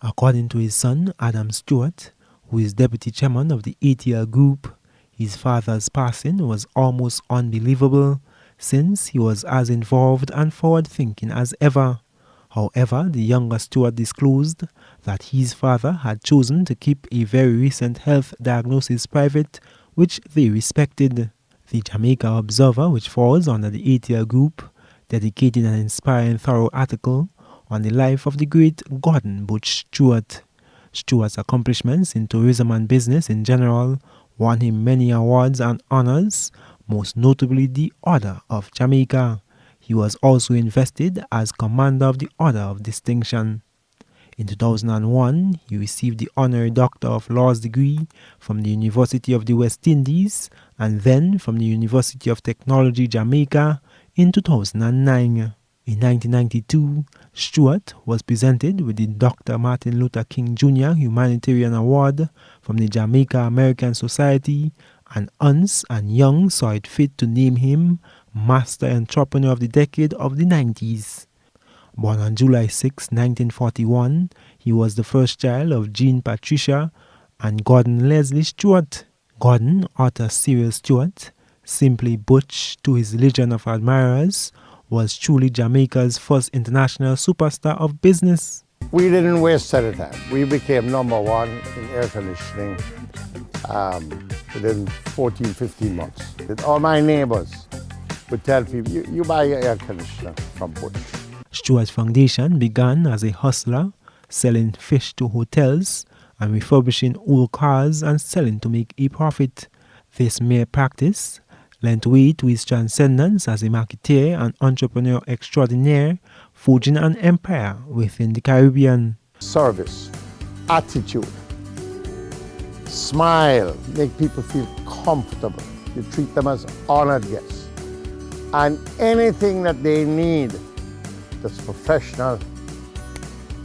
According to his son, Adam Stewart, who is deputy chairman of the ATL Group, his father's passing was almost unbelievable since he was as involved and forward-thinking as ever. However, the younger Stewart disclosed that his father had chosen to keep a very recent health diagnosis private, which they respected. The Jamaica Observer, which falls under the ATL Group, dedicated an inspiring thorough article on the life of the great Gordon Butch Stewart. Stewart's accomplishments in tourism and business in general won him many awards and honors, most notably the Order of Jamaica. He was also invested as Commander of the Order of Distinction. In 2001, he received the Honorary Doctor of Laws degree from the University of the West Indies and then from the University of Technology, Jamaica in 2009. In 1992, Stewart was presented with the Dr. Martin Luther King Jr. Humanitarian Award from the Jamaica American Society, and Ernst and Young saw it fit to name him Master Entrepreneur of the Decade of the 90s. Born on July 6, 1941, he was the first child of Jean Patricia and Gordon Leslie Stewart. Gordon, Arthur Cyril Stewart, simply Butch to his legion of admirers, was truly Jamaica's first international superstar of business. We didn't waste any time. We became #1 in air conditioning within 14, 15 months. All my neighbors would tell people, you buy your air conditioner from Butch. Stewart's foundation began as a hustler, selling fish to hotels and refurbishing old cars and selling to make a profit. This mere practice lent way to his transcendence as a marketeer and entrepreneur extraordinaire, forging an empire within the Caribbean. Service, attitude, smile, make people feel comfortable. You treat them as honored guests. And anything that they need that's professional,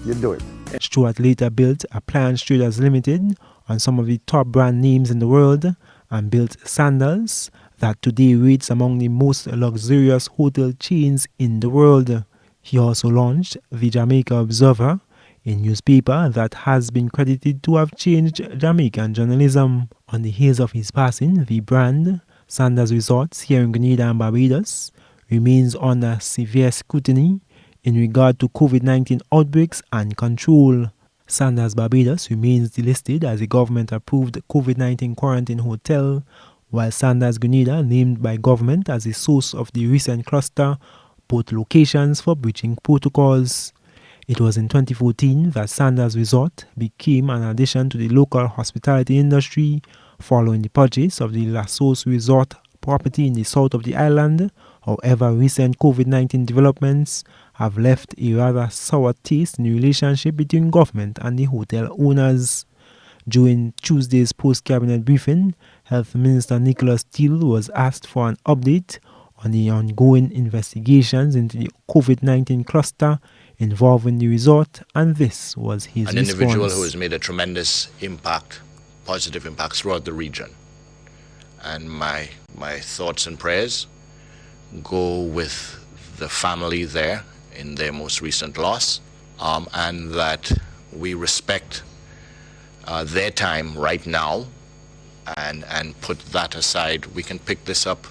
you do it. Stewart later built Appliance Traders Limited on some of the top brand names in the world and built Sandals, that today rates among the most luxurious hotel chains in the world. He also launched the Jamaica Observer, a newspaper that has been credited to have changed Jamaican journalism. On the heels of his passing, the brand, Sandals Resorts here in Grenada and Barbados, remains under severe scrutiny in regard to COVID-19 outbreaks and control. Sandals Barbados remains delisted as a government-approved COVID-19 quarantine hotel, while Sandals Grenada, named by government as the source of the recent cluster, both locations for breaching protocols. It was in 2014 that Sandals Resort became an addition to the local hospitality industry following the purchase of the La Sauce Resort property in the south of the island. However, recent COVID-19 developments have left a rather sour taste in the relationship between government and the hotel owners. During Tuesday's post-cabinet briefing, Health Minister Nicholas Steele was asked for an update on the ongoing investigations into the COVID-19 cluster involving the resort, and this was his response. An individual who has made a tremendous impact, positive impact throughout the region. And my thoughts and prayers go with the family there in their most recent loss, and that we respect their time right now and put that aside. We can pick this up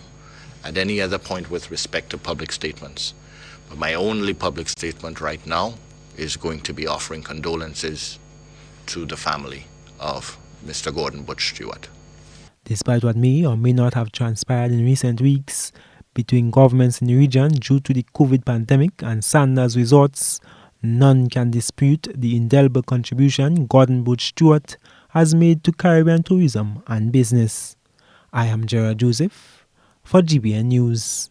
at any other point with respect to public statements. But my only public statement right now is going to be offering condolences to the family of Mr. Gordon Butch Stewart. Despite what may or may not have transpired in recent weeks between governments in the region due to the COVID pandemic and Sandals Resorts, none can dispute the indelible contribution Gordon Butch Stewart has made to Caribbean tourism and business. I am Gerard Joseph for GBN News.